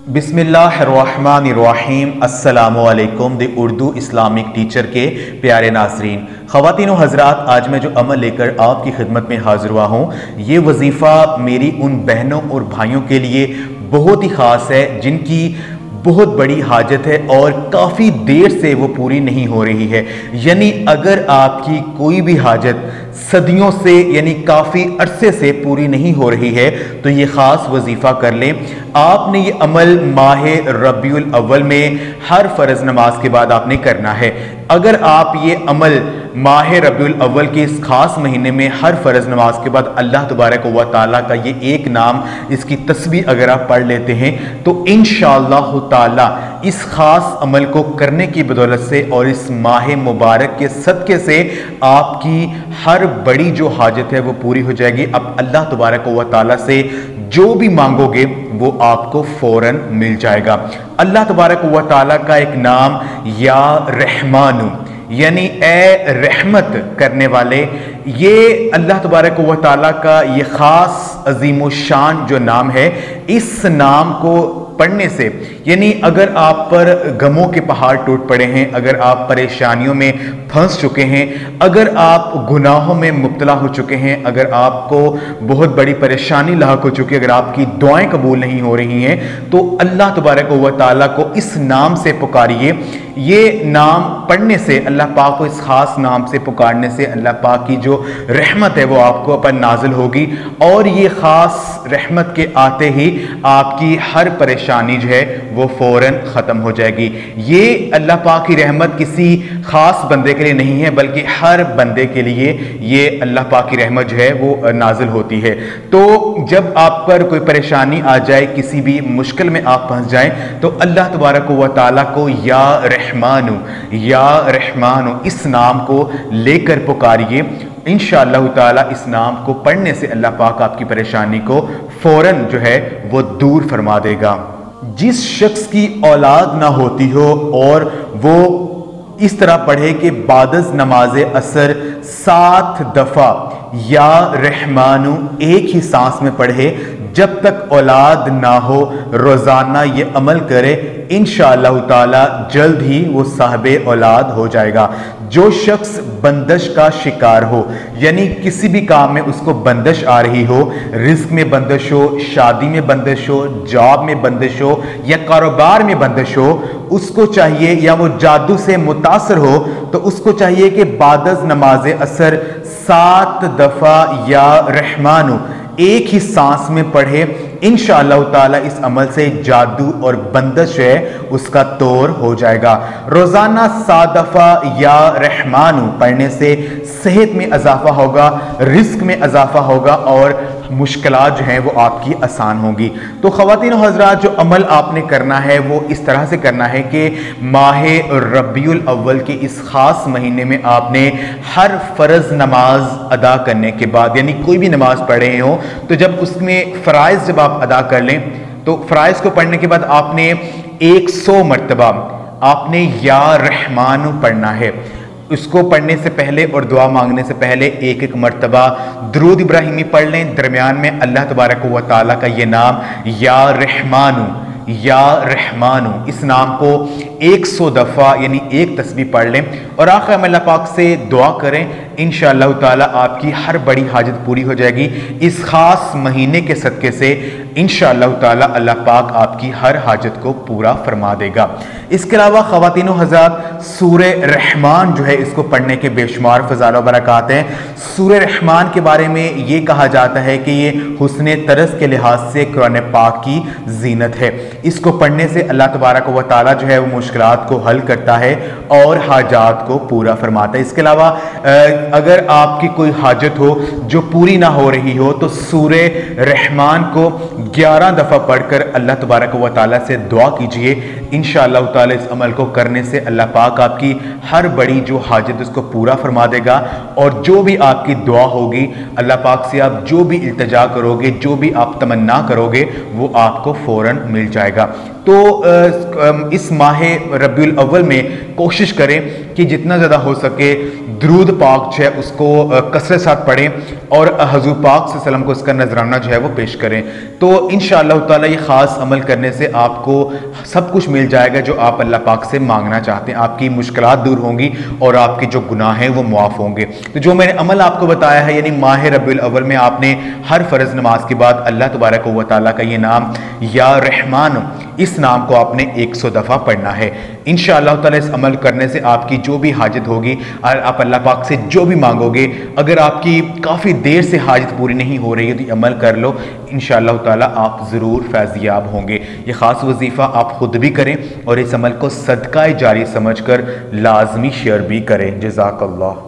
बिस्मिल्लाहिर्रहमानिर्रहीम। अस्सलामु अलैकुम द उर्दू इस्लामिक टीचर के प्यारे नाज़रीन, ख़वातीन व हज़रात, आज मैं जो अमल लेकर आपकी खिदमत में हाज़िर हुआ हूँ, ये वजीफ़ा मेरी उन बहनों और भाइयों के लिए बहुत ही ख़ास है जिनकी बहुत बड़ी हाजत है और काफ़ी देर से वो पूरी नहीं हो रही है। यानी अगर आपकी कोई भी हाजत सदियों से यानी काफ़ी अरसे से पूरी नहीं हो रही है तो ये ख़ास वजीफ़ा कर लें। आपने ये अमल माह रबीउल अव्वल में हर फ़र्ज़ नमाज के बाद आपने करना है। अगर आप ये अमल माह रबीउल अव्वल के इस खास महीने में हर फ़र्ज़ नमाज के बाद अल्लाह तबारक व तआला का ये एक नाम, इसकी तस्बीह अगर आप पढ़ लेते हैं तो इंशाअल्लाह ताला इस ख़ास अमल को करने की बदौलत से और इस माह मुबारक के सदक़े से आपकी हर बड़ी जो हाजत है वो पूरी हो जाएगी। अब अल्लाह तबारक व तआला से जो भी मांगोगे वो आपको फ़ौरन मिल जाएगा। अल्लाह तबारक व तआला का एक नाम या रहमानु यानी ए रहमत करने वाले, ये अल्लाह तबारक व तआला का ये ख़ास अजीम शान जो नाम है, इस नाम को पढ़ने से यानी अगर आप पर गमों के पहाड़ टूट पड़े हैं, अगर आप परेशानियों में फंस चुके हैं, अगर आप गुनाहों में मुब्तला हो चुके हैं, अगर आपको बहुत बड़ी परेशानी लाहक हो चुकी है, अगर आपकी दुआएं कबूल नहीं हो रही हैं, तो अल्लाह तबारक व तआला को इस नाम से पुकारिए। ये नाम पढ़ने से, अल्लाह पाक को इस खास नाम से पुकारने से अल्लाह पाक की जो रहमत है वो आपको अपन नाजिल होगी और ये ख़ास रहमत के आते ही आपकी हर परेशानी जो है वो फ़ौरन ख़त्म हो जाएगी। ये अल्लाह पाक की रहमत किसी ख़ास बंदे के लिए नहीं है बल्कि हर बंदे के लिए ये अल्लाह पाक की रहमत जो है वो नाजिल होती है। तो जब आप पर कोई परेशानी आ जाए, किसी भी मुश्किल में आप फंस जाएं, तो अल्लाह तबारक व तआला को या रहमानु इस नाम को लेकर पुकारिए। इंशाअल्लाह ताला इस नाम को पढ़ने से अल्लाह पाक आपकी परेशानी को फौरन जो है वो दूर फरमा देगा। जिस शख्स की औलाद ना होती हो और वो इस तरह पढ़े कि बादज नमाज असर 7 दफ़ा या रहमानु एक ही सांस में पढ़े, जब तक औलाद ना हो रोज़ाना ये अमल करे, इंशाअल्लाह ताला जल्द ही वो साहिबे औलाद हो जाएगा। जो शख्स बंदिश का शिकार हो यानी किसी भी काम में उसको बंदिश आ रही हो, रिस्क में बंदिश हो, शादी में बंदिश हो, जॉब में बंदिश हो या कारोबार में बंदिश हो, उसको चाहिए, या वो जादू से मुतासर हो तो उसको चाहिए कि बादज नमाज असर 7 दफ़ा या रहमानु एक ही सांस में पढ़े। इंशाअल्लाह ताला इस अमल से जादू और बंदिश है उसका तोड़ हो जाएगा। रोज़ाना 7 दफ़ा या रहमानु पढ़ने से सेहत में इजाफा होगा, रिस्क में इजाफा होगा और मुश्किलात जो हैं वो आपकी आसान होंगी। तो ख़वातीन और हज़रात, जो अमल आपने करना है वो इस तरह से करना है कि माह रबीउल अव्वल के इस ख़ास महीने में आपने हर फ़र्ज़ नमाज अदा करने के बाद, यानी कोई भी नमाज पढ़े हो तो जब उसमें फ़राइज़ जब आप अदा कर लें तो फ़राइज़ को पढ़ने के बाद आपने 100 मरतबा आपने या रहमानु पढ़ना है। इसको पढ़ने से पहले और दुआ मांगने से पहले एक एक मरतबा दुरूद इब्राहिमी पढ़ लें। दरमियान में अल्लाह तबारक व तआला का ये नाम या रहमानु इस नाम को 100 दफ़ा यानी एक तस्बीह पढ़ लें और आखिर में अल्लाह पाक से दुआ करें। इंशाअल्लाह ताला आपकी हर बड़ी हाजत पूरी हो जाएगी। इस खास महीने के सदक़े से इंशाअल्लाह ताला अल्लाह पाक आपकी हर हाजत को पूरा फरमा देगा। इसके अलावा ख़वातीन व हज़रात, सूरे रहमान जो है इसको पढ़ने के बेशुमार फ़ज़ाइल व बरक़ात हैं। सूरे रहमान के बारे में ये कहा जाता है कि ये हुस्न तरस के लिहाज से कुरान पाक की जीनत है। इसको पढ़ने से अल्लाह तबारक व तआला जो है वो मुश्किलात को हल करता है और हाजात को पूरा फरमाता है। इसके अलावा अगर आपकी कोई हाजत हो जो पूरी ना हो रही हो तो सूरे रहमान को 11 दफ़ा पढ़कर अल्लाह तबारक व तआला से दुआ कीजिए। इंशाअल्लाह ताला इस अमल को करने से अल्लाह पाक आपकी हर बड़ी जो हाजत उसको पूरा फरमा देगा और जो भी आपकी दुआ होगी, अल्लाह पाक से आप जो भी इल्तिजा करोगे, जो भी आप तमन्ना करोगे, वो आपको फ़ौरन मिल जाएगा। तो इस माह रबीउल अव्वल में कोशिश करें कि जितना ज़्यादा हो सके درود پاک جو ہے اس کو کثرت ساتھ پڑھیں اور حضور پاک صلی اللہ علیہ وسلم کو اس کا نذرانہ جو ہے وہ پیش کریں، تو انشاءاللہ تعالیٰ یہ خاص عمل کرنے سے آپ کو سب کچھ مل جائے گا جو آپ اللہ پاک سے مانگنا چاہتے ہیں، آپ کی مشکلات دور ہوں گی اور آپ کے جو گناہ ہیں وہ معاف ہوں گے۔ تو جو میں نے عمل آپ کو بتایا ہے، یعنی ماہ ربیع الاول میں آپ نے ہر فرض نماز کے بعد اللہ تبارک و تعالیٰ کا یہ نام یا رحمان، اس نام کو آپ نے 100 دفعہ پڑھنا ہے۔ انشاءاللہ تعالیٰ اس عمل کرنے سے آپ کی جو بھی حاجت ہوگی، آپ اللہ پاک سے جو بھی مانگو گے، اگر آپ کی کافی دیر سے حاجت پوری نہیں ہو رہی ہے تو یہ عمل کر لو، انشاءاللہ تعالیٰ آپ ضرور فیض یاب ہوں گے۔ یہ خاص وظیفہ آپ خود بھی کریں اور اس عمل کو صدقہ جاری سمجھ کر لازمی شیئر بھی کریں۔ جزاک اللہ۔